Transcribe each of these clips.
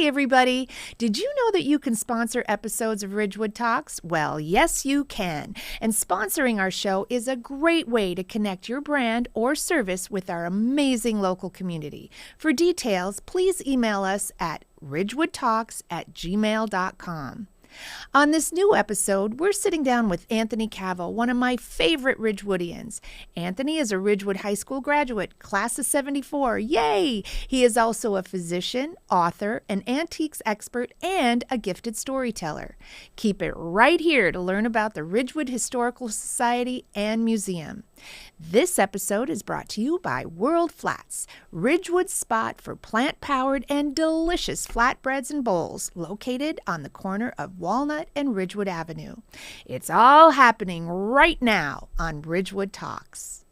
Hi, everybody. Did you know that you can sponsor episodes of Ridgewood Talks? Well, yes, you can. And sponsoring our show is a great way to connect your brand or service with our amazing local community. For details, please email us at ridgewoodtalks@gmail.com. On this new episode, we're sitting down with Anthony Cavo, one of my favorite Ridgewoodians. Anthony is a Ridgewood High School graduate, class of 74. Yay! He is also a physician, author, an antiques expert, and a gifted storyteller. Keep it right here to learn about the Ridgewood Historical Society and Museum. This episode is brought to you by World Flats, Ridgewood's spot for plant-powered and delicious flatbreads and bowls, located on the corner of Walnut and Ridgewood Avenue. It's all happening right now on Ridgewood Talks.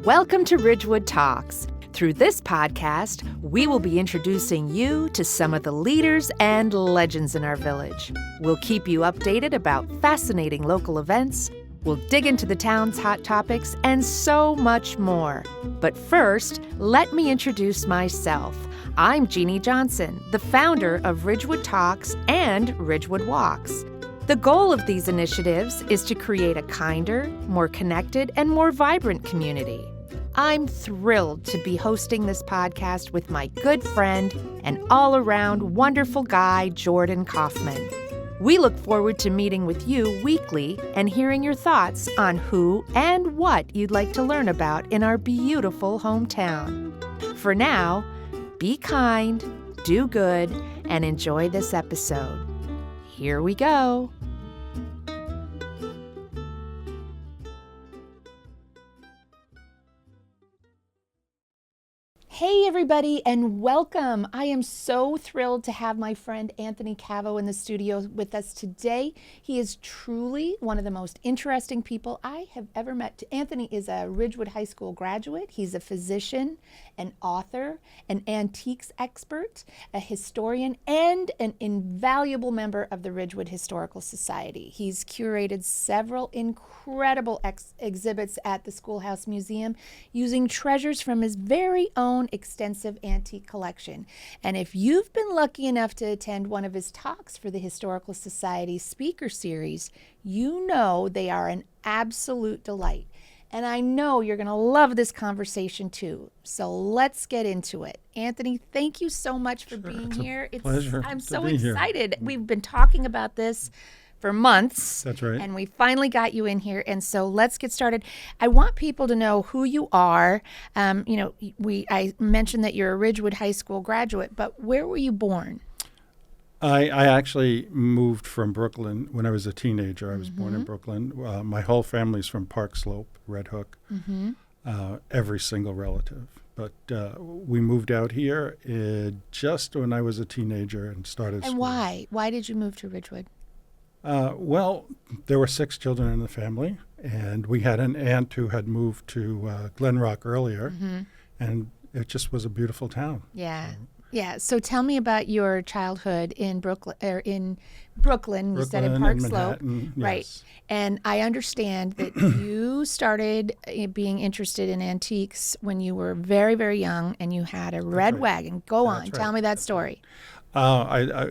Welcome to Ridgewood Talks. Through this podcast, we will be introducing you to some of the leaders and legends in our village. We'll keep you updated about fascinating local events. We'll dig into the town's hot topics and so much more. But first, let me introduce myself. I'm Jeanne Johnson, the founder of Ridgewood Talks and Ridgewood Walks. The goal of these initiatives is to create a kinder, more connected, and more vibrant community. I'm thrilled to be hosting this podcast with my good friend and all-around wonderful guy, Jordan Kaufman. We look forward to meeting with you weekly and hearing your thoughts on who and what you'd like to learn about in our beautiful hometown. For now, be kind, do good, and enjoy this episode. Here we go. Hey everybody, and welcome. I am so thrilled to have my friend Anthony Cavo in the studio with us today. He is truly one of the most interesting people I have ever met. Anthony is a Ridgewood High School graduate. He's a physician, an author, an antiques expert, a historian, and an invaluable member of the Ridgewood Historical Society. He's curated several incredible exhibits at the Schoolhouse Museum using treasures from his very own extensive antique collection. And if you've been lucky enough to attend one of his talks for the Historical Society speaker series, you know they are an absolute delight. And I know you're going to love this conversation too. So let's get into it. Anthony, thank you so much for being here. It's a pleasure. I'm so excited. We've been talking about this for months. That's right. And we finally got you in here. And so let's get started. I want people to know who you are. I mentioned that you're a Ridgewood High School graduate, but where were you born? I actually moved from Brooklyn when I was a teenager. I was born in Brooklyn. My whole family's from Park Slope, Red Hook, every single relative. But we moved out here just when I was a teenager and started school. And why? Why did you move to Ridgewood? Well, there were 6 children in the family, and we had an aunt who had moved to Glen Rock earlier, and it just was a beautiful town. Yeah. Yeah. So tell me about your childhood in Brooklyn, you said in Park Slope. Yes. Right. And I understand that you started being interested in antiques when you were very, very young, and you had a red wagon. Go on. Tell me that story. I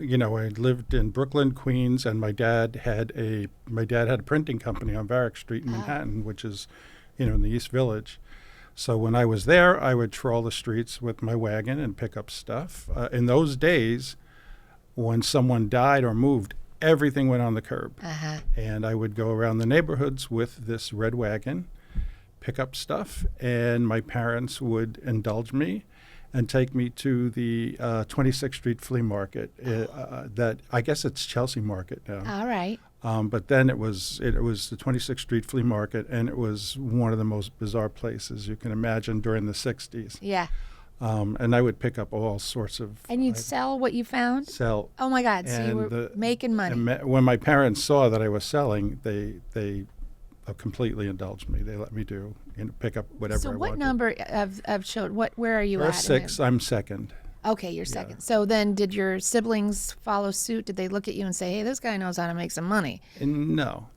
lived in Brooklyn, Queens, and my dad had a printing company on Varick Street in Manhattan, which is, in the East Village. So when I was there, I would trawl the streets with my wagon and pick up stuff. In those days, when someone died or moved, everything went on the curb. And I would go around the neighborhoods with this red wagon, pick up stuff, and my parents would indulge me and take me to the 26th Street Flea Market. That I guess it's Chelsea Market now. All right. But then it was the 26th Street Flea Market, and it was one of the most bizarre places you can imagine during the 60s. Yeah. And I would pick up all sorts of... And you'd sell what you found? Sell. Oh, my God. So you were making money. When my parents saw that I was selling, they completely indulged me. They let me pick up whatever I wanted. So what number of children, where are you There are at? 6. I'm second. Okay, you're second. So then did your siblings follow suit? Did they look at you and say, hey, this guy knows how to make some money? And no,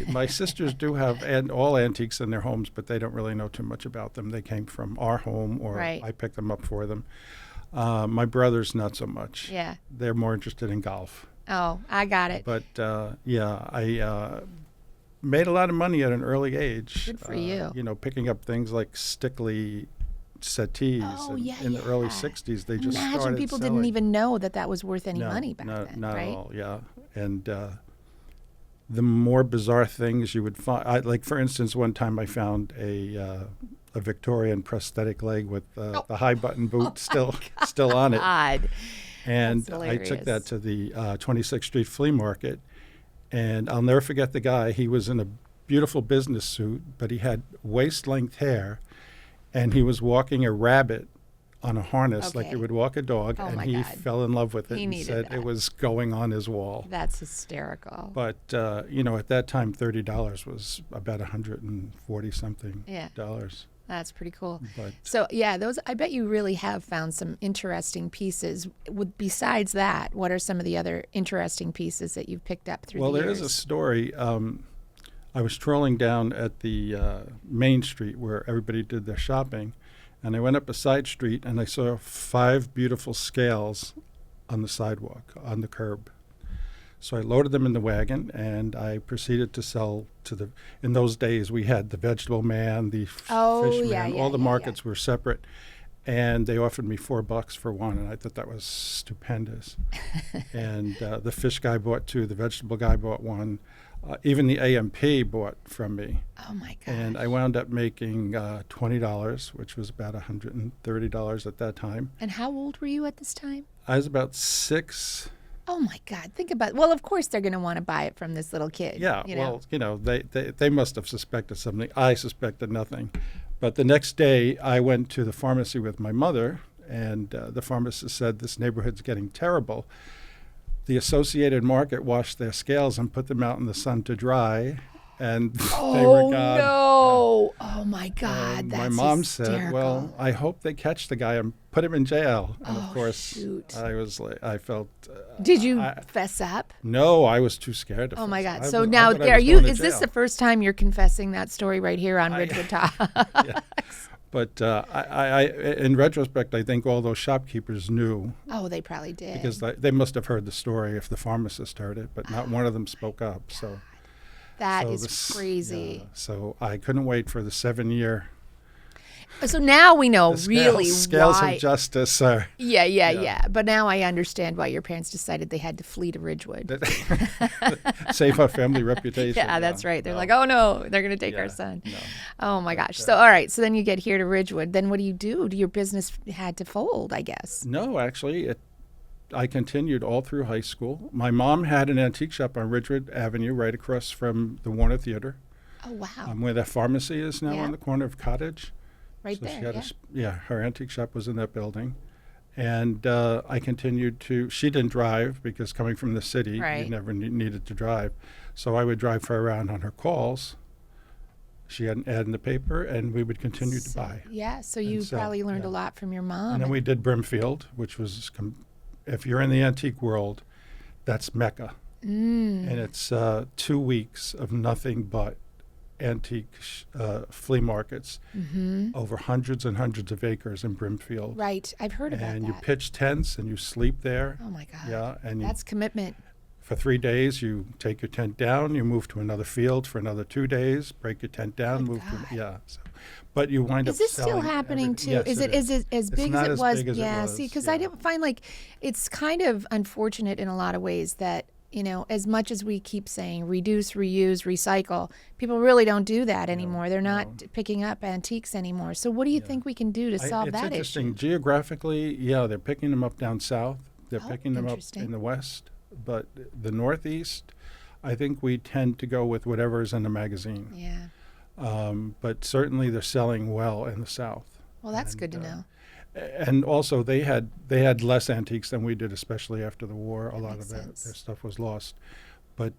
my sisters do have all antiques in their homes, but they don't really know too much about them. They came from our home, or Right. I picked them up for them. My brothers, not so much. Yeah. They're more interested in golf. Oh, I got it. But I made a lot of money at an early age. Good for you. Picking up things like Stickley settees. Oh, and yeah, in the early yeah. 60s, they just Imagine started people selling. didn't even know that was worth any No, money back not, then, not right? at all, yeah. And the more bizarre things you would find, like for instance, one time I found a Victorian prosthetic leg with the high button boot still on it. Odd. And That's I took that hilarious. to the 26th Street Flea Market, and I'll never forget the guy. He was in a beautiful business suit, but he had waist-length hair, and he was walking a rabbit on a harness like Okay. you would walk a dog, Oh, and my he God. fell in love with it He and needed said that. it was going on his wall. That's hysterical. But, at that time, $30 was about $140-something. Yeah. That's pretty cool. But So yeah, I bet you really have found some interesting pieces. Besides that, what are some of the other interesting pieces that you've picked up through well, the there years? is a story. I was strolling down at the Main Street where everybody did their shopping, and I went up a side street and I saw 5 beautiful scales on the sidewalk, on the curb. So I loaded them in the wagon, and I proceeded to sell to in those days we had the Vegetable Man, the Fish Man, all the markets were separate, and they offered me $4 for one, and I thought that was stupendous. And the fish guy bought 2, the vegetable guy bought 1, even the AMP bought from me. Oh my God. And I wound up making $20, which was about $130 at that time. And how old were you at this time? I was about 6. Oh my God. Think about well, of course they're going to want to buy it from this little kid. Yeah, you know? well, they must have suspected something. I suspected nothing. But the next day, I went to the pharmacy with my mother, and the pharmacist said, this neighborhood's getting terrible. The Associated Market washed their scales and put them out in the sun to dry, and they were Oh gone. no. Oh my God. And That's my mom hysterical. said, well, I hope they catch the guy and put him in jail. And Oh, of course, shoot. I felt, Did you I- fess up? no, I was too scared to Oh my fess. God. I So was- I now thought I are was you going to is this jail. the first time you're confessing that story right here on Ridgewood Talks? But in retrospect, I think all those shopkeepers knew, Oh, they probably did. because they must have heard the story if the pharmacist heard it, but not one of them spoke up. So That so is this- crazy. yeah, so I couldn't wait for the 7-year So now we know the really scales why. of justice. Are, Yeah. But now I understand why your parents decided they had to flee to Ridgewood. save our family reputation. Yeah, that's right. They're no. like, oh no, they're going to take our Yeah, son. no. Oh my gosh. So, all right. So then you get here to Ridgewood. Then what do you do? Your business had to fold, I guess. No, actually, I continued all through high school. My mom had an antique shop on Ridgewood Avenue, right across from the Warner Theater, Oh, wow. where that pharmacy is now Yeah. on the corner of Cottage. Right So she there. had Yeah. her antique shop was in that building. And I continued she didn't drive because coming from the city, Right. you never needed to drive. So I would drive her around on her calls. She had an ad in the paper, and we would continue to buy. Yeah. So you sell, probably learned yeah. a lot from your mom. And then we did Brimfield, which was, if you're in the antique world, that's Mecca. And it's 2 weeks of nothing but antique flea markets over hundreds and hundreds of acres in Brimfield. Right. I've heard about And that. you pitch tents and you sleep there. Oh my God. Yeah, and That's commitment. for 3 days you take your tent down, you move to another field for another 2 days, break your tent down, Good move God. to but you wind up Is this still selling happening everything. too? Yes, is it as It's big not as it as was? big as it Yeah, was, see, because yeah. I didn't find like it's kind of unfortunate in a lot of ways that as much as we keep saying reduce, reuse, recycle, people really don't do that anymore. They're not picking up antiques anymore. So what do you think we can do to solve it's that interesting. issue? Geographically, yeah, they're picking them up down south. They're Oh, picking them up interesting. in the west. But the northeast, I think we tend to go with whatever's in the magazine. Yeah. But certainly they're selling well in the south. Well, that's And, good to know. And also they had less antiques than we did, especially after the war. A lot makes of their sense. stuff was lost. But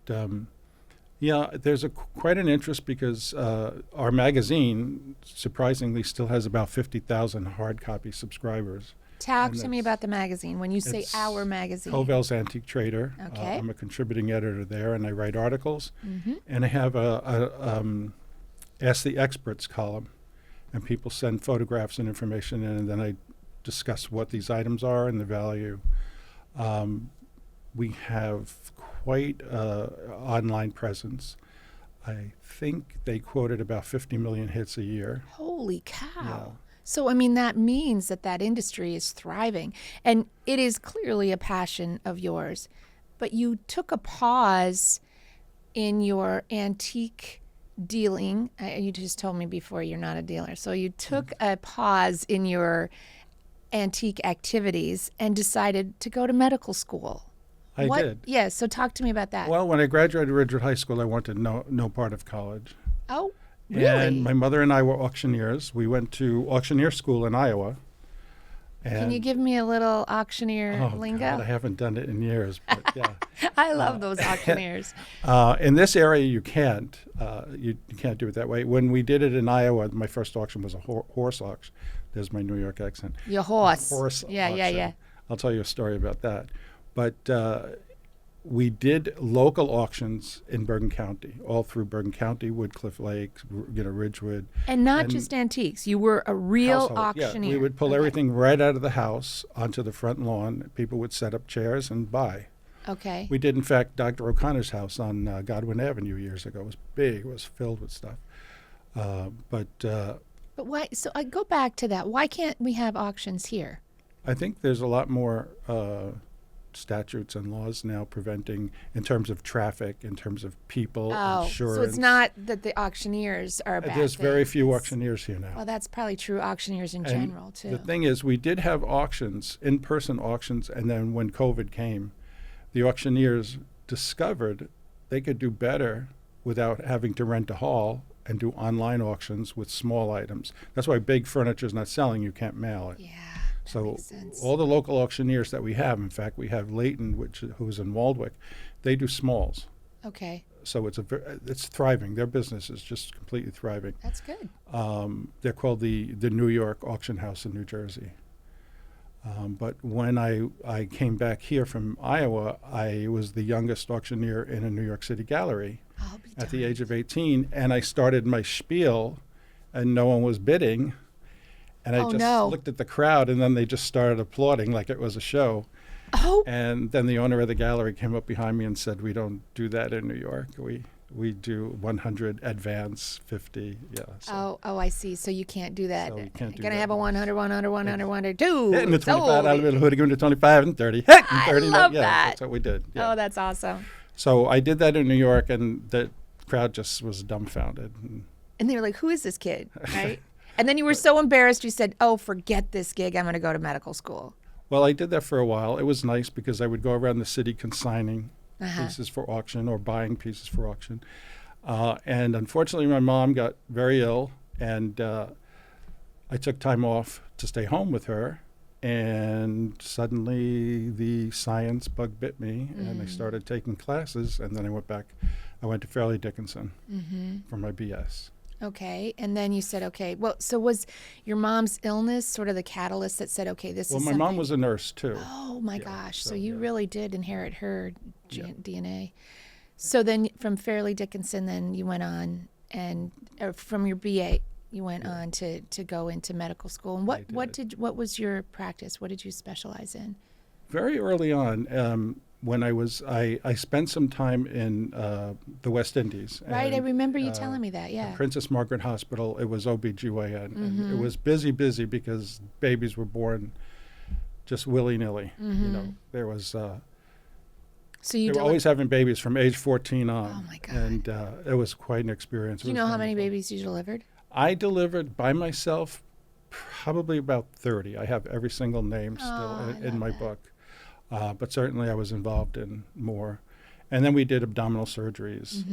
yeah, there's quite an interest because our magazine surprisingly still has about 50,000 hard copy subscribers. Talk And to me it's- about the magazine. When you say it's our magazine. Covell's Antique Trader. Okay. I'm a contributing editor there, and I write articles. Mm-hmm. And I have a Ask the Experts column, and people send photographs and information in, and then I discuss what these items are and the value. We have quite an online presence. I think they quoted about 50 million hits a year. Holy cow. Yeah. So, I mean, that means that industry is thriving. And it is clearly a passion of yours. But you took a pause in your antique dealing. You just told me before you're not a dealer. So you took a pause in your antique activities and decided to go to medical school. I did. Yeah, so talk to me about that. Well, when I graduated Ridgewood High School, I wanted no part of college. Oh, really? And my mother and I were auctioneers. We went to auctioneer school in Iowa. Can you give me a little auctioneer lingo? God, I haven't done it in years, but yeah. I love those auctioneers. In this area, you can't. You can't do it that way. When we did it in Iowa, my first auction was a horse auction. There's my New York accent. Your horse. Horse Yeah. auction. I'll tell you a story about that. But we did local auctions in Bergen County, all through Bergen County, Woodcliff Lake, Ridgewood. And not And just antiques. You were a real household. auctioneer. Yeah, we would pull everything right out of the house onto the front lawn. People would set up chairs and buy. Okay. We did, in fact, Dr. O'Connor's house on Godwin Avenue years ago. It was big. It was filled with stuff. But why? So I go back to that. Why can't we have auctions here? I think there's a lot more statutes and laws now preventing, in terms of traffic, in terms of people, insurance. So it's not that the auctioneers are bad. There's very few things. auctioneers here now. Well, that's probably true auctioneers in And general, too. the thing is, we did have auctions, in-person auctions, and then when COVID came, the auctioneers discovered they could do better without having to rent a hall and do online auctions with small items. That's why big furniture is not selling. You can't mail it. Yeah. So makes sense. all the local auctioneers that we have, in fact, we have Leighton, who's in Waldwick, they do smalls. Okay. So it's thriving. Their business is just completely thriving. That's good. They're called the New York Auction House in New Jersey. But when I came back here from Iowa, I was the youngest auctioneer in a New York City gallery I'll be at the darned. age of 18, and I started my spiel, and no one was bidding. And I Oh, just no. looked at the crowd, and then they just started applauding like it was a show. Oh, And then the owner of the gallery came up behind me and said, "We don't do that in New York. We do 100 advance, 50." Yeah. So. oh, I see. So you can't do that. So you can't do Gonna that. have a 100, 100, 100, 100, two. Hitting the 25, sold. I'll give it to 25 and 30. Hit and I 30. love yeah, that. That's what we did. Yeah. Oh, that's awesome. So I did that in New York, and the crowd just was dumbfounded. And they were like, who is this kid? Right? And then you were so embarrassed, you said, oh, forget this gig. I'm going to go to medical school. Well, I did that for a while. It was nice because I would go around the city consigning pieces for auction or buying pieces for auction. And unfortunately, my mom got very ill, and I took time off to stay home with her. And suddenly the science bug bit me, and I started taking classes. And then I went to Fairleigh Dickinson for my BS. Okay. And then you said, okay, well, so was your mom's illness sort of the catalyst that said, okay, this Well, is my something? mom was a nurse too. Oh, my gosh. So so, you yeah. really did inherit her DNA. So So then from Fairleigh Dickinson, then you went on and from your BA, you went on to go into medical school. And what was your practice? What did you specialize in? Very early on, when I spent some time in the West Indies. Right, I and, remember you telling me that, yeah. Princess Margaret Hospital, it was OBGYN. And it was busy because babies were born just willy-nilly. You know, there was... So you they were always having babies from age 14 on. Oh, my God. And it was quite an experience. Do you know how many babies you delivered? I delivered by myself probably about 30. I have every single name still in my book. But certainly I was involved in more. And then we did abdominal surgeries.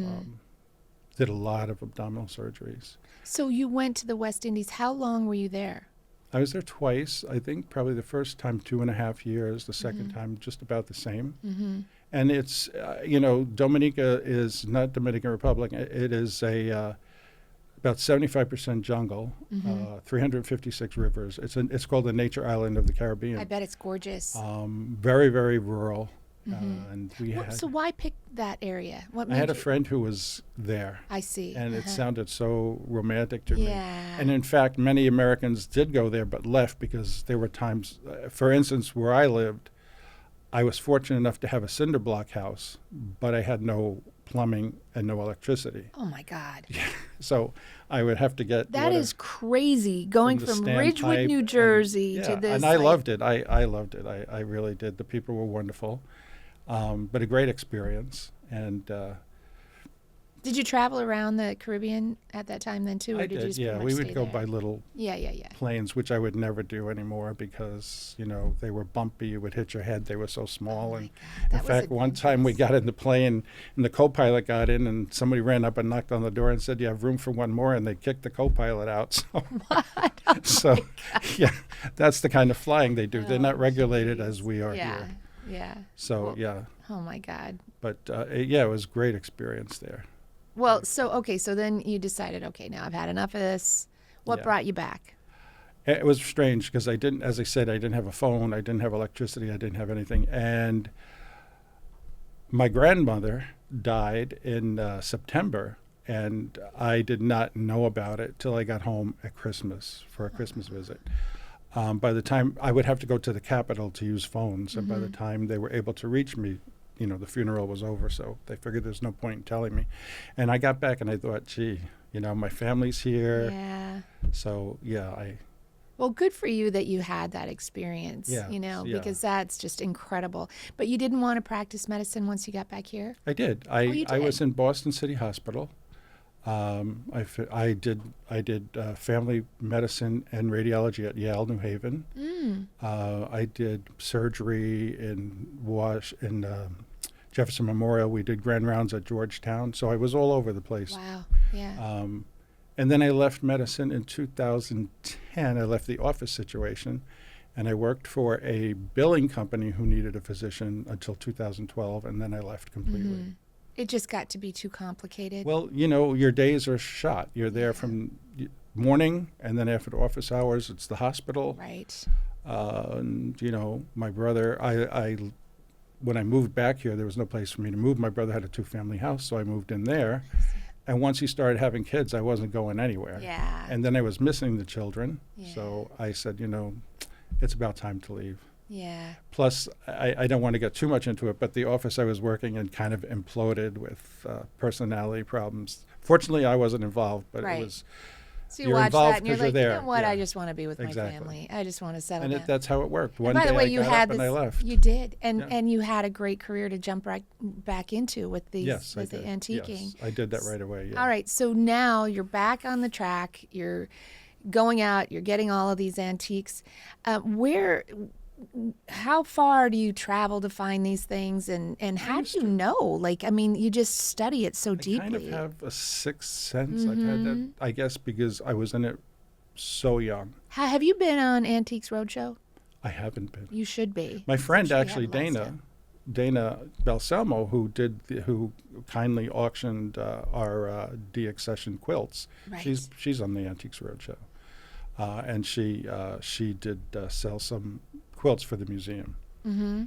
Did a lot of abdominal surgeries. So you went to the West Indies. How long were you there? I was there twice. I think probably the first time 2.5 years, the second time just about the same. And it's, Dominica is not Dominican Republic. It is about 75% jungle, 356 rivers. It's called the Nature Island of the Caribbean. I bet it's gorgeous. Very, very rural. And we had, So why pick that area? What I made had a you? friend who was there. I see. And it sounded so romantic to me. Yeah. And in fact, many Americans did go there but left because there were times, for instance, where I lived, I was fortunate enough to have a cinder block house, but I had no plumbing and no electricity. Oh my God. So I would have to get That water is crazy. Going the from standpipe Ridgewood, New Jersey to this. And I like- loved it. I loved it. I really did. The people were wonderful, but a great experience. And Did you travel around the Caribbean at that time then too, or I did you did. just Yeah, pretty we much would stay go there? by little Yeah. planes, which I would never do anymore because, they were bumpy. You would hit your head. They were so small. Oh my And God, that in was fact, one time we got in the plane and the co-pilot got in and somebody ran up and knocked on the door and said, "You have room for one more," and they kicked the co-pilot out. So, so yeah, that's the kind of flying they do. They're not regulated as we are here. Yeah. So, Well, yeah. Oh my God. But, it was a great experience there. Well, so then you decided, okay, now I've had enough of this. What Yeah. brought you back? It was strange because I didn't, as I said, I didn't have a phone, I didn't have electricity, I didn't have anything. And my grandmother died in September, and I did not know about it till I got home at Christmas for a Christmas visit. By the time I would have to go to the Capitol to use phones, and by the time they were able to reach me, the funeral was over, so they figured there's no point in telling me. And I got back and I thought, gee, my family's here. Yeah. So, yeah, Well, good for you that you had that experience, Yeah, yeah. because that's just incredible. But you didn't want to practice medicine once you got back here? I did. you I was did? in Boston City Hospital. I did family medicine and radiology at Yale, New Haven. I did surgery in Jefferson Memorial. We did grand rounds at Georgetown. So I was all over the place. Wow. Yeah. And then I left medicine in 2010. I left the office situation, and I worked for a billing company who needed a physician until 2012, and then I left completely. It just got to be too complicated. Well, your days are shot. You're there from morning, and then after office hours, it's the hospital. Right. And, my brother, when I moved back here, there was no place for me to move. My brother had a 2-family house, so I moved in there. And once he started having kids, I wasn't going anywhere. Yeah. And then I was missing the children. Yeah. So I said, it's about time to leave. Yeah. Plus, I don't want to get too much into it, but the office I was working in kind of imploded with personality problems. Fortunately, I wasn't involved, but Right. it was. So you You're watch involved that and you're 'cause you're like, you there. know what? Yeah. I just want to be with my Exactly. family. I just want to settle And down. that's how it worked. One By day the way, I you got had up this. and I left. You did, and Yeah. and you had a great career to jump right back into with these Yes, I with the did. antiquing. Yes, I did that right away. Yeah. All right, so now you're back on the track. You're going out. You're getting all of these antiques. How far do you travel to find these things, and how do you know? Like, I mean, you just study it so I deeply. kind of have a sixth sense. I've had that, I guess, because I was in it so young. Have you been on Antiques Roadshow? I haven't been. You should be. My friend, She had actually, last time. Dana Balsamo, who kindly auctioned our deaccession quilts. Right. She's on the Antiques Roadshow, and she did sell some quilts for the museum. Mm-hmm.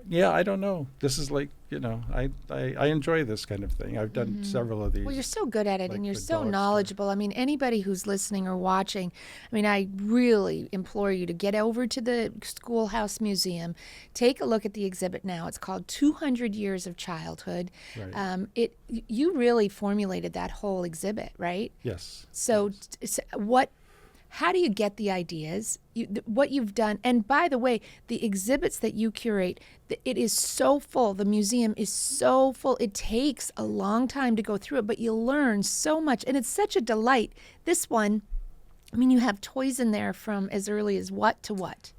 Yeah, I don't know. This is like, I enjoy this kind of thing. I've done several of these. Well, you're so good at it, like and you're the so dog knowledgeable. I mean, anybody who's listening or watching, I really implore you to get over to the Schoolhouse Museum. Take a look at the exhibit now. It's called 200 Years of Childhood. Right. You really formulated that whole exhibit, right? Yes. So, how do you get the ideas? What you've done, and by the way, the exhibits that you curate, it is so full. The museum is so full. It takes a long time to go through it, but you learn so much, and it's such a delight. This one, you have toys in there from as early as what to what?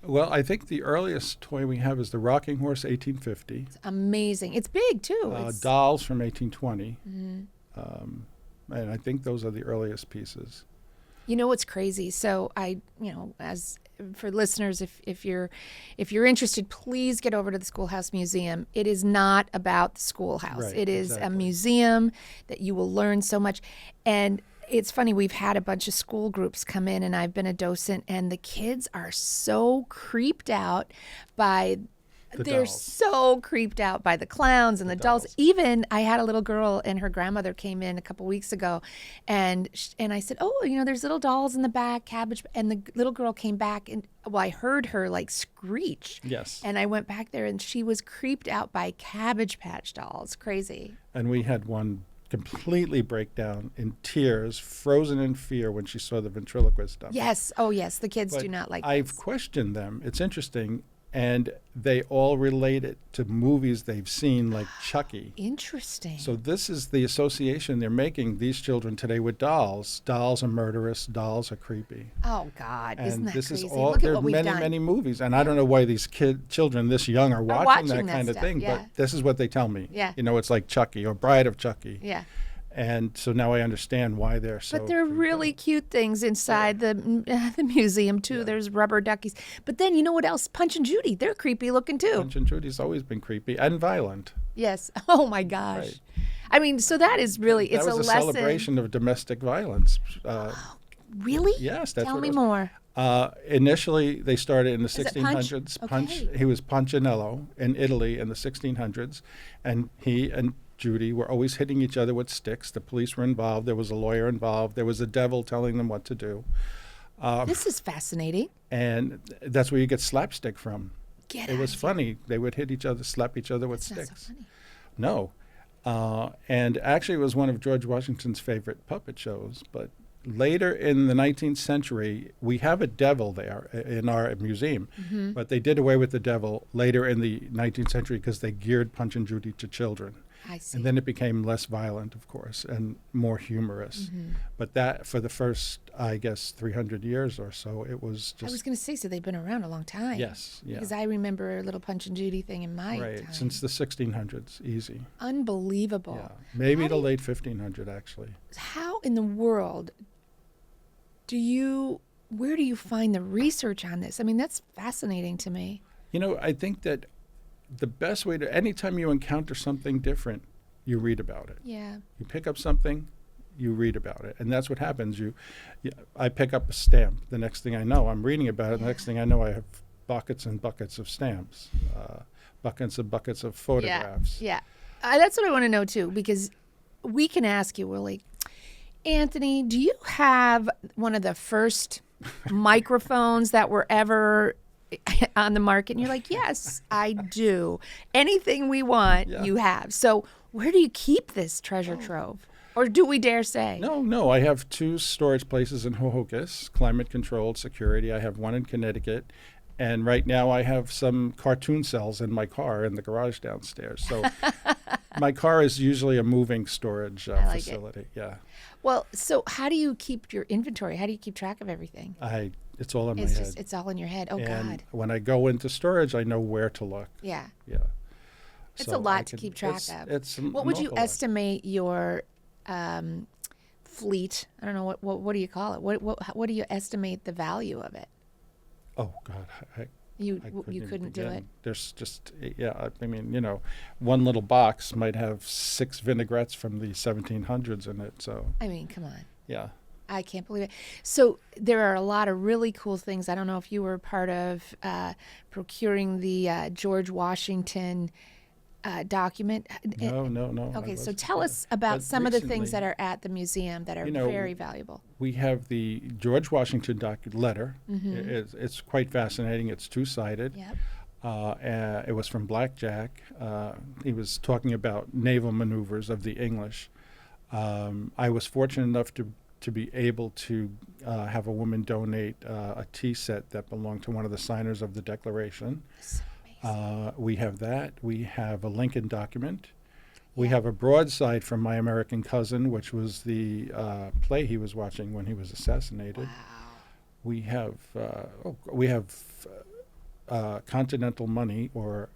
Well, I think the earliest toy we have is the rocking horse, 1850. It's amazing. It's big too. Dolls from 1820. And I think those are the earliest pieces. You know what's crazy? So as for listeners, if you're interested, please get over to the Schoolhouse Museum. It is not about the schoolhouse. Right, It is a exactly. museum that you will learn so much. And it's funny, we've had a bunch of school groups come in, and I've been a docent, and the kids are so creeped out by they're dolls. so creeped out by the clowns and the dolls. Even I had a little girl, and her grandmother came in a couple weeks ago, and I said, "Oh, there's little dolls in the back, cabbage." And the little girl came back, and I heard her like screech. Yes. And I went back there, and she was creeped out by Cabbage Patch dolls. Crazy. And we had one completely break down in tears, frozen in fear when she saw the ventriloquist dummy. Yes. Oh, yes. The kids But do not like I've this. questioned them. It's interesting. And they all relate it to movies they've seen, like Chucky. Interesting. So this is the association they're making, these children today, with dolls. Dolls are murderous. Dolls are creepy. Oh, God. Isn't And that this crazy? is all, Look there at are what we've many, done. many movies. And I don't know why these children this young are watching that kind of stuff, thing, yeah. but this is what they tell me. Yeah. It's like Chucky or Bride of Chucky. Yeah. And so now I understand why they're so. But there are really cute things inside the museum, too. Yeah. There's rubber duckies. But then you know what else? Punch and Judy. They're creepy looking, too. Punch and Judy's always been creepy and violent. Yes. Oh, my gosh. Right. I mean, so that is really, it's that was a a lesson. celebration of domestic violence. Really? Yes, that's Tell what me it was. more. Initially, they started in the it Punch? 1600s. Okay. He was Punchinello in Italy in the 1600s, and he and Judy were always hitting each other with sticks. The police were involved. There was a lawyer involved. There was a devil telling them what to do. This is fascinating. And that's where you get slapstick from. It was funny. They would hit each other, slap each other with It's not sticks. so funny. No. And actually, it was one of George Washington's favorite puppet shows. But later in the 19th century, we have a devil there in our museum. Mm-hmm. But they did away with the devil later in the 19th century because they geared Punch and Judy to children. I see. And then it became less violent, of course, and more humorous. Mm-hmm. But that, for the first, I guess, 300 years or so, it was I just... was going to say, so they've been around a long time. Yes, yeah. Because I remember a little Punch and Judy thing in my Right, time. since the 1600s, easy. Unbelievable. Yeah, maybe How the do late 1500s, actually. How in the world where do you find the research on this? I mean, that's fascinating to me. I think that the best way anytime you encounter something different, you read about it. Yeah. You pick up something, you read about it. And that's what happens. I pick up a stamp. The next thing I know, I'm reading about it. The next thing I know, I have buckets and buckets of stamps, buckets and buckets of photographs. Yeah. That's what I want to know, too, because we can ask you, Willie, Anthony, do you have one of the first microphones that were ever on the market? And you're like, yes, I do. Anything we want, Yeah. you have. So where do you keep this treasure trove? Or do we dare say? No. I have 2 storage places in Hohokus, climate-controlled security. I have one in Connecticut. And right now I have some cartoon cells in my car in the garage downstairs. So my car is usually a moving storage like it. facility. Yeah. Well, so how do you keep your inventory? How do you keep track of everything? It's all in It's my just, head. it's all in your head. Oh, And God. when I go into storage, I know where to look. Yeah. Yeah. It's So a lot I to can- keep track it's- of. It's What would you awful lot. estimate your fleet? I don't know, what do you call it? What do you estimate the value of it? Oh God, You I you even couldn't do begin. it. There's just I mean, one little box might have 6 vinaigrettes from the 1700s in it. So I mean, come on. yeah. I can't believe it. So there are a lot of really cool things. I don't know if you were part of procuring the George Washington document. No. I Okay, so wasn't. tell Yeah. us about But some of the things recently, that are at the museum that are very valuable. We have the George Washington letter. Mm-hmm. It's quite fascinating. It's 2-sided. Yep. It was from Blackjack. He was talking about naval maneuvers of the English. I was fortunate enough to be able to have a woman donate a tea set that belonged to one of the signers of the Declaration. So amazing. We have that. We have a Lincoln document. We have a broadside from My American Cousin, which was the play he was watching when he was assassinated. Wow. We have continental money, or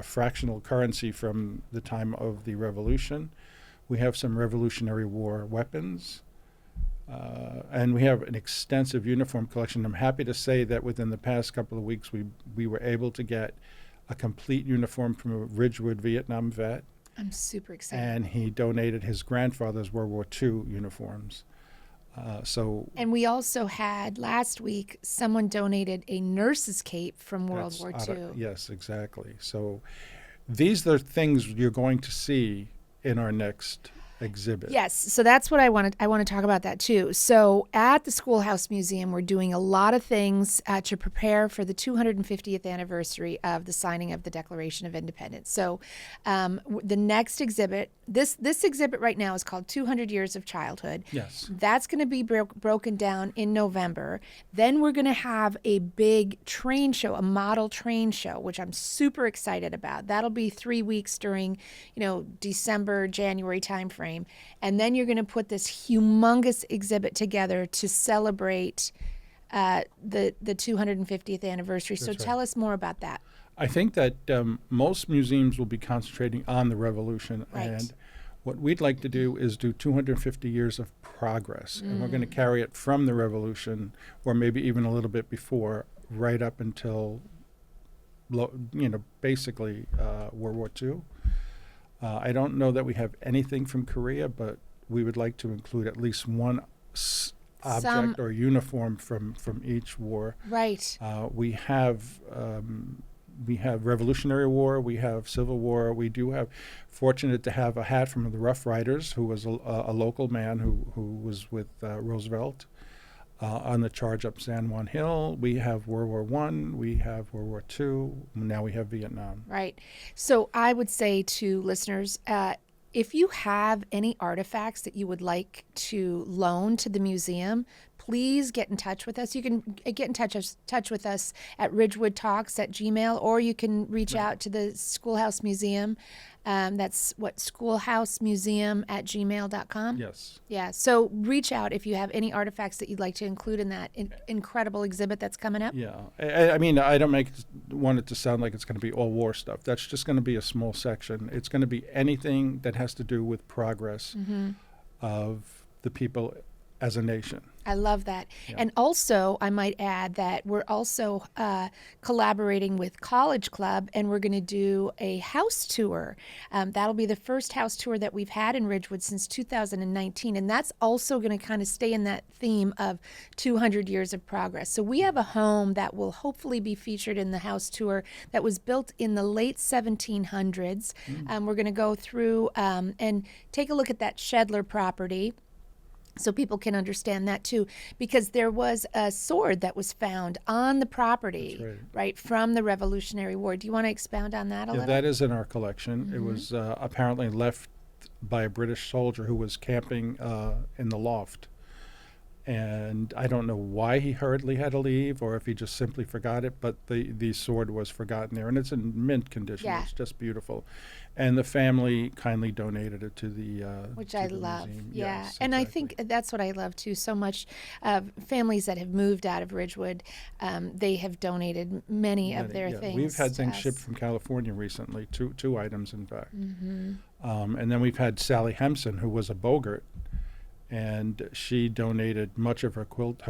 fractional currency from the time of the Revolution. We have some Revolutionary War weapons. And we have an extensive uniform collection. I'm happy to say that within the past couple of weeks, we were able to get a complete uniform from a Ridgewood Vietnam vet. I'm super excited. And he donated his grandfather's World War II uniforms. And we also had last week someone donated a nurse's cape from World that's War II. yes, exactly. So these are things you're going to see in our next exhibit. Yes, so that's what I want to talk about that too. So at the Schoolhouse Museum, we're doing a lot of things to prepare for the 250th anniversary of the signing of the Declaration of Independence. So the next exhibit, this exhibit right now is called 200 Years of Childhood. Yes. That's going to be broken down in November. Then we're going to have a big train show, a model train show, which I'm super excited about. That'll be 3 weeks during, December, January timeframe. And then you're going to put this humongous exhibit together to celebrate the 250th anniversary. So That's right. tell us more about that. I think that most museums will be concentrating on the revolution. Right. And what we'd like to do is do 250 years of progress. And we're going to carry it from the revolution, or maybe even a little bit before, right up until, basically World War II. I don't know that we have anything from Korea, but we would like to include at least one object or uniform from each war. Right. We have Revolutionary War, we have Civil War, we do have, fortunate to have a hat from the Rough Riders, who was a local man who was with Roosevelt on the charge up San Juan Hill. We have World War I, we have World War II, now we have Vietnam. Right. So I would say to listeners, if you have any artifacts that you would like to loan to the museum, please get in touch with us. You can get in touch with us at Ridgewood Talks at Gmail, or you can reach out to the Schoolhouse Museum. That's schoolhousemuseum at gmail.com. Yes. Yeah. So reach out if you have any artifacts that you'd like to include in that incredible exhibit that's coming up. Yeah. I mean, I don't want it to sound like it's going to be all war stuff. That's just going to be a small section. It's going to be anything that has to do with progress of the people as a nation. I love that. Yeah. And also, I might add that we're also collaborating with College Club, and we're going to do a house tour. That'll be the first house tour that we've had in Ridgewood since 2019, and that's also going to kind of stay in that theme of 200 years of progress. So we have a home that will hopefully be featured in the house tour that was built in the late 1700s. We're going to go through and take a look at that Shedler property, so people can understand that too, because there was a sword that was found on the property, right, from the Revolutionary War. Do you want to expound on that a little? That is in our collection. It was apparently left by a British soldier who was camping in the loft. And I don't know why he hurriedly had to leave, or if he just simply forgot it, but the sword was forgotten there. And it's in mint condition. Yeah. It's just beautiful. And the family kindly donated it to the Which to I the love. museum. Yeah. Yes, And I exactly. think that's what I love too so much. Families that have moved out of Ridgewood, they have donated many of their things. We've had to things us. shipped from California recently, two items, in fact. And then we've had Sally Hempson, who was a Bogart, and she donated much of her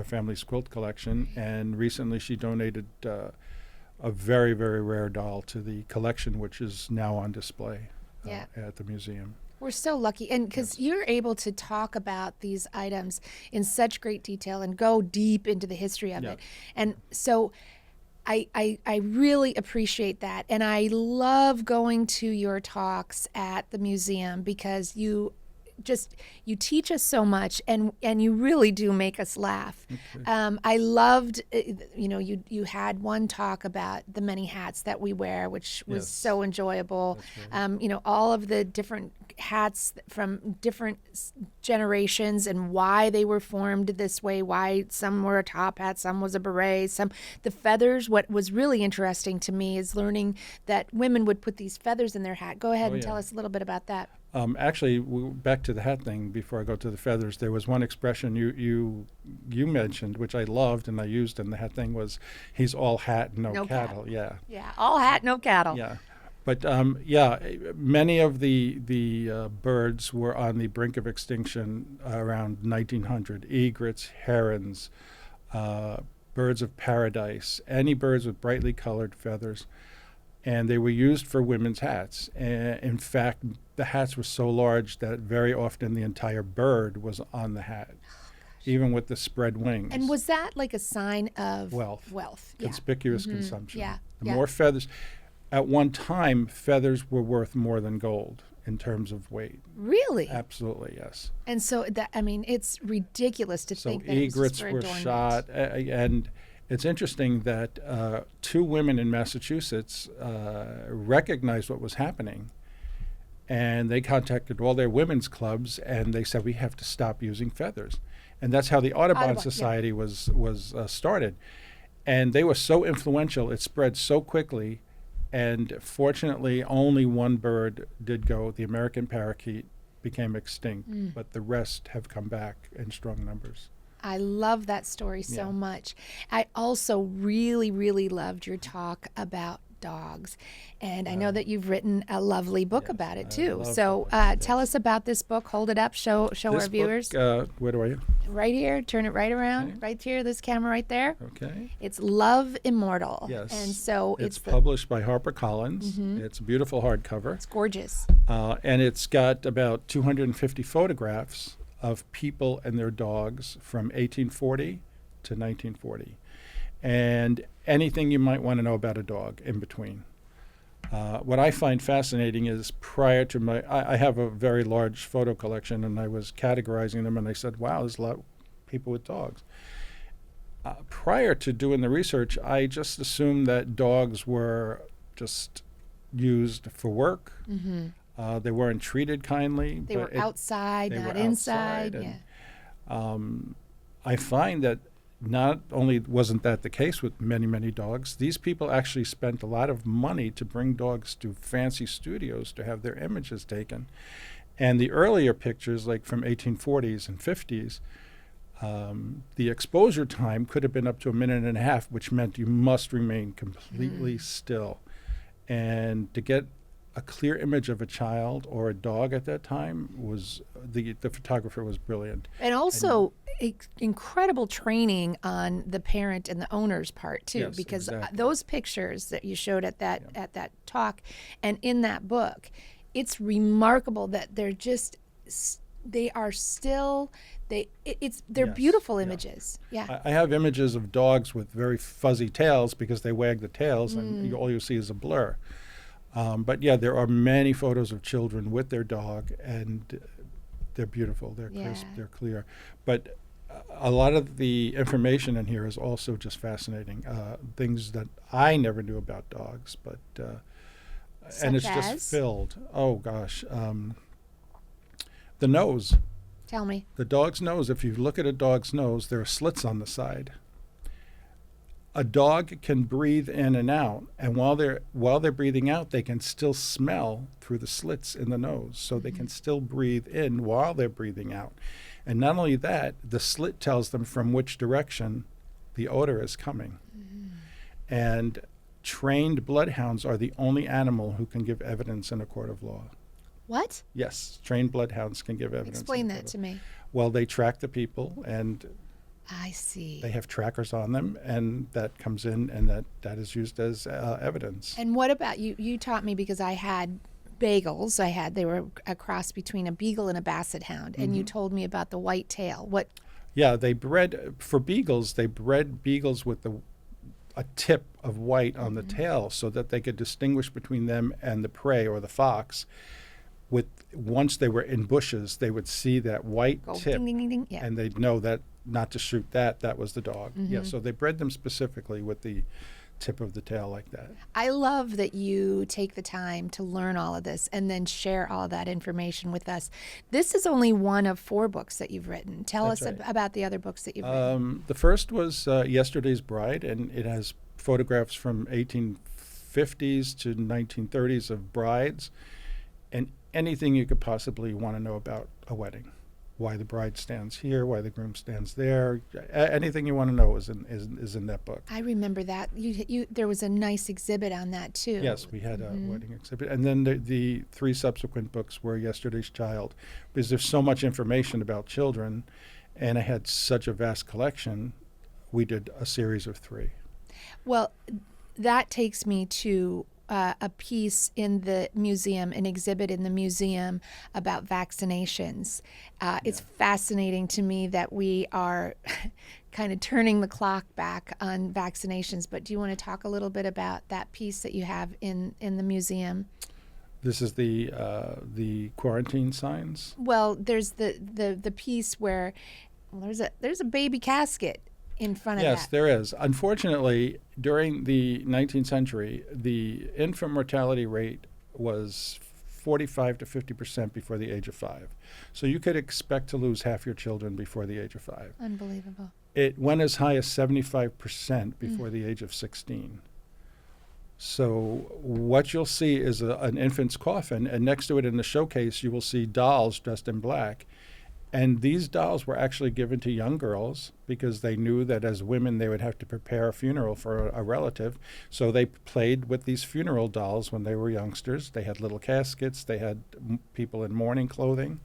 family's quilt collection. And recently she donated a very, very rare doll to the collection, which is now on display at the museum. We're so lucky, and because you're able to talk about these items in such great detail and go deep into the history of it. And so I really appreciate that. And I love going to your talks at the museum because you teach us so much, and you really do make us laugh. I loved, you had one talk about the many hats that we wear, which was so enjoyable. All of the different hats from different generations and why they were formed this way, why some were a top hat, some was a beret, the feathers. What was really interesting to me is learning that women would put these feathers in their hat. Go ahead and tell us a little bit about that. Actually, back to the hat thing before I go to the feathers, there was one expression you mentioned, which I loved and I used in the hat thing, was he's all hat, no cattle. Yeah. Yeah, all hat, no cattle. Yeah. But many of the birds were on the brink of extinction around 1900. Egrets, herons, birds of paradise, any birds with brightly colored feathers. And they were used for women's hats. In fact, the hats were so large that very often the entire bird was on the hat. even with the spread wings. And was that like a sign of Wealth. Yeah. Conspicuous consumption. Yeah. The more feathers. At one time, feathers were worth more than gold in terms of weight. Really? Absolutely, yes. And so that, I mean, it's ridiculous to So think that it was just egrets for were adornment. shot, and it's interesting that 2 women in Massachusetts recognized what was happening, and they contacted all their women's clubs, and they said, we have to stop using feathers. And that's how the Audubon Society was started. And they were so influential, it spread so quickly, and fortunately only one bird did go. The American parakeet became extinct, but the rest have come back in strong numbers. I love that story so much. I also really, really loved your talk about dogs. And I know that you've written a lovely book about it too. So tell us about this book. Hold it up. Show our viewers. Where do I? Right here. Turn it right around. Okay. Right here. This camera right there. Okay. It's Love Immortal. Yes. And so it's published by HarperCollins. It's a beautiful hardcover. It's gorgeous. And it's got about 250 photographs of people and their dogs from 1840 to 1940. And anything you might want to know about a dog in between. What I find fascinating is prior to I have a very large photo collection, and I was categorizing them, and I said, wow, there's a lot of people with dogs. Prior to doing the research, I just assumed that dogs were just used for work. They weren't treated kindly. They were outside, not inside. And, I find that not only wasn't that the case with many, many dogs, these people actually spent a lot of money to bring dogs to fancy studios to have their images taken. And the earlier pictures, like from 1840s and 50s, the exposure time could have been up to 1.5 minutes, which meant you must remain completely still. And to get a clear image of a child or a dog at that time was the photographer was brilliant. And also incredible training on the parent and the owner's part too, Yes, because exactly. those pictures that you showed at that talk and in that book, it's remarkable that they're beautiful images. Yeah. I have images of dogs with very fuzzy tails because they wag the tails, and all you see is a blur. But yeah, there are many photos of children with their dog, and they're beautiful. They're crisp. They're clear. But a lot of the information in here is also just fascinating. Things that I never knew about dogs, but and it's just filled. Oh gosh, the nose. Tell me. The dog's nose. If you look at a dog's nose, there are slits on the side. A dog can breathe in and out, and while they're breathing out, they can still smell through the slits in the nose, so they can still breathe in while they're breathing out. And not only that, the slit tells them from which direction the odor is coming. And trained bloodhounds are the only animal who can give evidence in a court of law. What? Yes, trained bloodhounds can give evidence. Explain that to me. Well, they track the people, and I see. they have trackers on them, and that comes in, and that is used as evidence. And what about you? You taught me because I had bagels. They were a cross between a beagle and a basset hound, and you told me about the white tail. What? Yeah, they bred for beagles. They bred beagles with a tip of white on the tail, so that they could distinguish between them and the prey or the fox. Once they were in bushes, they would see that white tip, ding, ding, ding, ding. Yeah. and they'd know that not to shoot that was the dog. Yeah, so they bred them specifically with the tip of the tail like that. I love that you take the time to learn all of this and then share all of that information with us. This is only one of 4 books that you've written. Tell That's us right. about the other books that you've written. The first was Yesterday's Bride, and it has photographs from 1850s to 1930s of brides, and anything you could possibly want to know about a wedding. Why the bride stands here, why the groom stands there. Anything you want to know is in that book. I remember that. There was a nice exhibit on that too. Yes, we had a wedding exhibit. And then the 3 subsequent books were Yesterday's Child, because there's so much information about children, and I had such a vast collection, we did a series of 3. Well, that takes me to a piece in the museum, an exhibit in the museum about vaccinations. It's fascinating to me that we are kind of turning the clock back on vaccinations. But do you want to talk a little bit about that piece that you have in the museum? This is the quarantine signs. Well, there's the piece where there's a baby casket in front of that. Yes, there is. Unfortunately, during the 19th century, the infant mortality rate was 45 to 50% before the age of 5. So you could expect to lose half your children before the age of 5. Unbelievable. It went as high as 75% before the age of 16. So what you'll see is an infant's coffin, and next to it in the showcase, you will see dolls dressed in black. And these dolls were actually given to young girls because they knew that as women they would have to prepare a funeral for a relative. So they played with these funeral dolls when they were youngsters. They had little caskets. They had people in mourning clothing.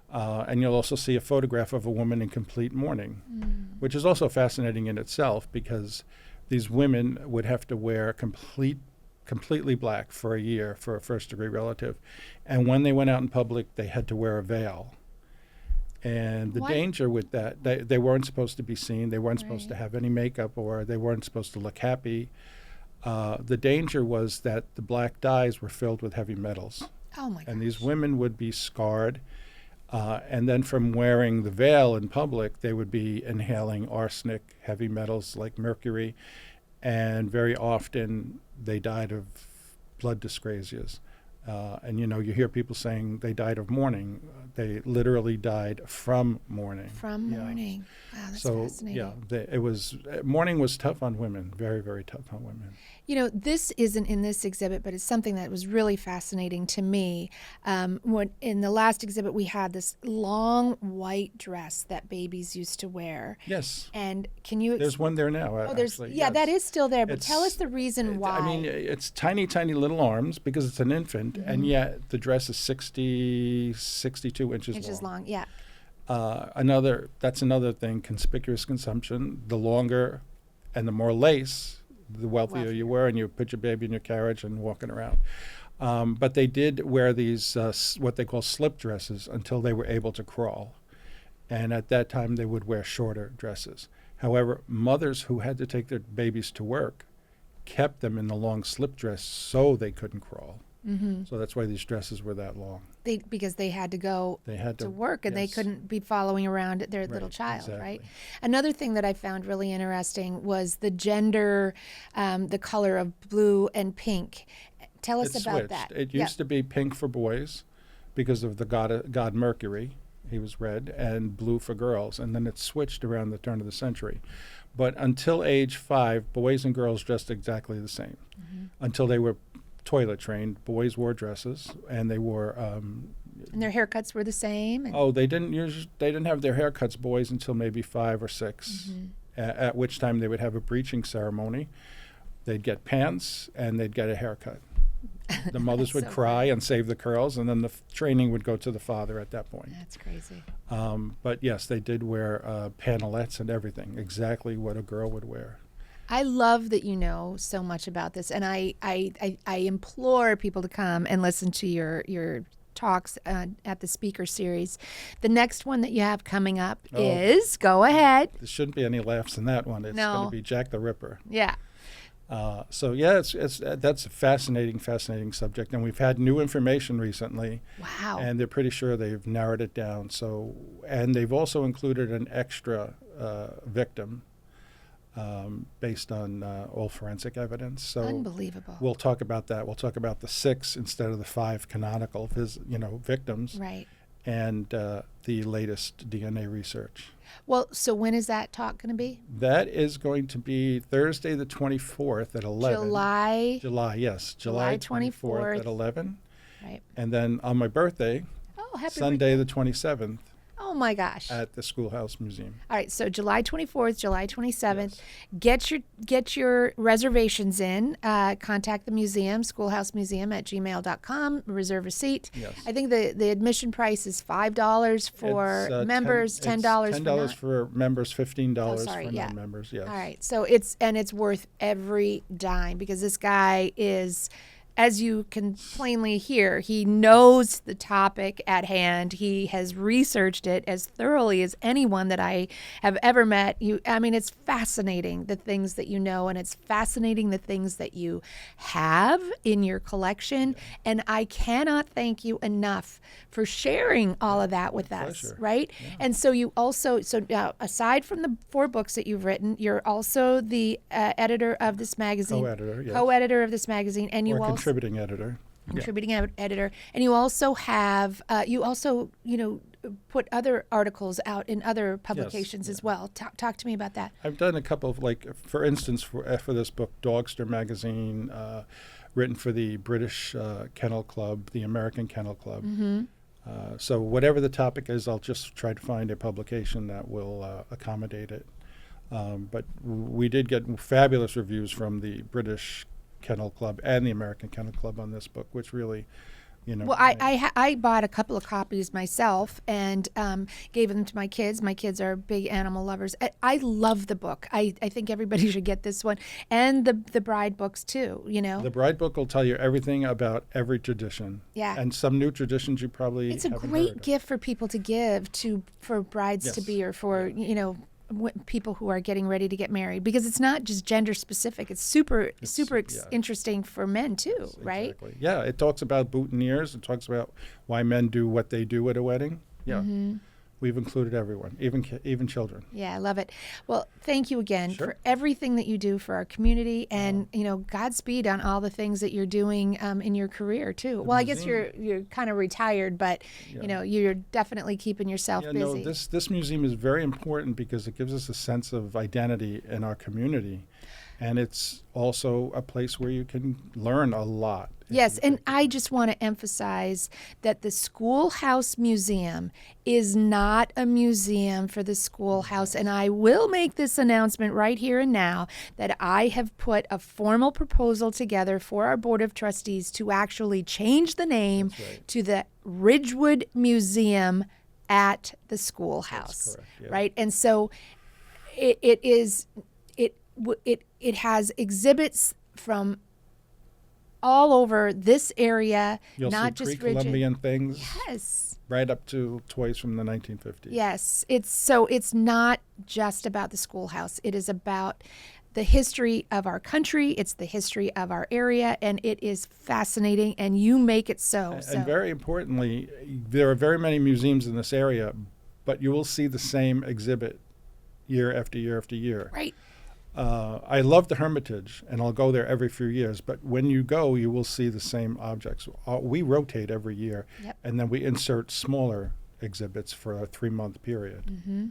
And you'll also see a photograph of a woman in complete mourning, which is also fascinating in itself because these women would have to wear completely black for a year for a first-degree relative. And when they went out in public, they had to wear a veil. And the danger with that, they weren't supposed to be seen. They weren't supposed to have any makeup, or they weren't supposed to look happy. The danger was that the black dyes were filled with heavy metals. Oh, my gosh. And these women would be scarred. And then from wearing the veil in public, they would be inhaling arsenic, heavy metals like mercury, and very often they died of blood dyscrasias. And, you hear people saying they died of mourning. They literally died from mourning. From mourning. Wow, that's fascinating. Mourning was tough on women, very, very tough on women. This isn't in this exhibit, but it's something that was really fascinating to me. When in the last exhibit, we had this long white dress that babies used to wear. Yes. And can you? There's one there now. Actually, yes. That is still there. But tell us the reason why. I mean, it's tiny, tiny little arms because it's an infant, and yet the dress is 62 inches long. Yeah. That's another thing. Conspicuous consumption. The longer and the more lace, the wealthier you were, and you put your baby in your carriage and walking around. But they did wear these what they call slip dresses until they were able to crawl. And at that time, they would wear shorter dresses. However, mothers who had to take their babies to work kept them in the long slip dress so they couldn't crawl. So that's why these dresses were that long. Because they had to go to work, and they couldn't be following around their little child, right? Another thing that I found really interesting was the gender, the color of blue and pink. Tell us about that. It used to be pink for boys because of the god Mercury. He was red, and blue for girls. And then it switched around the turn of the century. But until age 5, boys and girls dressed exactly the same until they were toilet trained. Boys wore dresses, and they wore and their haircuts were the same. They didn't have their haircuts, boys, until maybe 5 or 6, at which time they would have a breaching ceremony. They'd get pants and they'd get a haircut. The mothers would cry and save the curls, and then the training would go to the father at that point. That's crazy. But yes, they did wear panelettes and everything, exactly what a girl would wear. I love that you know so much about this, and I implore people to come and listen to your talks at the speaker series. The next one that you have coming up is, go ahead. There shouldn't be any laughs in that one. It's going to be Jack the Ripper. Yeah. That's a fascinating subject, and we've had new information recently. Wow! And they're pretty sure they've narrowed it down. So, and they've also included an extra victim based on all forensic evidence. So unbelievable. We'll talk about that. We'll talk about the 6 instead of the 5 canonical, victims. Right. And the latest DNA research. Well, so when is that talk going to be? That is going to be Thursday the 24th at 11. July 24th at 11. Right. And then on my birthday, happy Sunday the 27th. Oh, Oh my gosh. at the Schoolhouse Museum. All right, so July 24th, July 27th, Yes. get your reservations in. Contact the museum, schoolhousemuseum@gmail.com, reserve a seat. Yes. I think the admission price is $5 for It's, members, $10 for $10 non. for members, $15 sorry, for yeah. non-members. Yes. All right, so it's worth every dime because this guy is, as you can plainly hear, he knows the topic at hand. He has researched it as thoroughly as anyone that I have ever met. I mean, it's fascinating the things that you know, and it's fascinating the things that you have in your collection. And I cannot thank you enough for sharing all of that with us, pleasure. right? Yeah. And so you also, aside from the 4 books that you've written, you're also the editor of this magazine. Co-editor, yes. Co-editor of this magazine, and you Or also contributing editor. Yeah. contributing editor, and you also have put other articles out in other publications as well. Talk to me about that. I've done a couple of, for instance, for this book, Dogster magazine, written for the British Kennel Club, the American Kennel Club. Mm-hmm. So whatever the topic is, I'll just try to find a publication that will accommodate it. But we did get fabulous reviews from the British Kennel Club and the American Kennel Club on this book, which really, Well, I bought a couple of copies myself and gave them to my kids. My kids are big animal lovers. I love the book. I think everybody should get this one, and the Bride books too. The Bride book will tell you everything about every tradition. Yeah. And some new traditions you probably It's a haven't great heard of. gift for people to give for brides to Yes. be, or for people who are getting ready to get married, because it's not just gender specific. It's super yeah. interesting for men too, Yes, right? Exactly. Yeah, it talks about boutonnieres. It talks about why men do what they do at a wedding. Yeah, we've included everyone, even children. Yeah, I love it. Well, thank you again Sure. for everything that you do for our community, and Godspeed on all the things that you're doing in your career too. Well, I guess you're kind of retired, but you're definitely keeping yourself busy. No, this museum is very important because it gives us a sense of identity in our community, and it's also a place where you can learn a lot. Yes, and I just want to emphasize that the Schoolhouse Museum is not a museum for the schoolhouse, and I will make this announcement right here and now that I have put a formal proposal together for our Board of Trustees to actually change the name to the Ridgewood Museum at the Schoolhouse. That's correct, yeah. Right? And so it has exhibits from all over this area, You'll not see just pre-Columbian things. Yes. Right up to toys from the 1950s. Yes. It's not just about the schoolhouse. It is about the history of our country. It's the history of our area, and it is fascinating, and you make it so. And very importantly, there are very many museums in this area, but you will see the same exhibit year after year after year. Right. I love the Hermitage, and I'll go there every few years. But when you go, you will see the same objects. We rotate every year, and then we insert smaller exhibits for a 3-month period. Mm-hmm.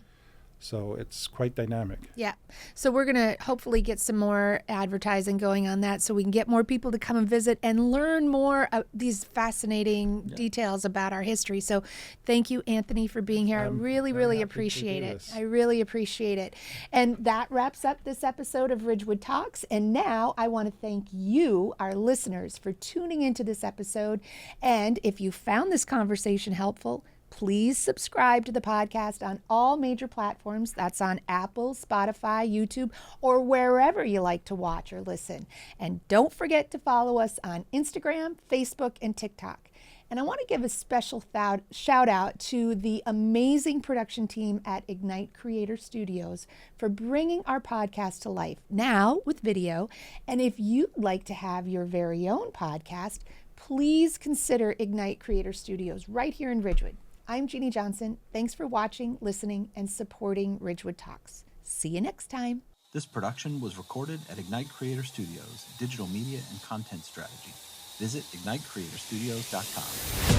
So it's quite dynamic. Yeah. So we're going to hopefully get some more advertising going on that so we can get more people to come and visit and learn more of these fascinating details about our history. So thank you, Anthony, for being here. I really appreciate it. I really appreciate it. And that wraps up this episode of Ridgewood Talks. And now I want to thank you, our listeners, for tuning into this episode. And if you found this conversation helpful, please subscribe to the podcast on all major platforms. That's on Apple, Spotify, YouTube, or wherever you like to watch or listen. And don't forget to follow us on Instagram, Facebook, and TikTok. And I want to give a special shout out to the amazing production team at Ignite Creator Studios for bringing our podcast to life, now with video. And if you'd like to have your very own podcast, please consider Ignite Creator Studios right here in Ridgewood. I'm Jeanne Johnson. Thanks for watching, listening, and supporting Ridgewood Talks. See you next time. This production was recorded at Ignite Creator Studios, digital media and content strategy. Visit ignitecreatorstudios.com.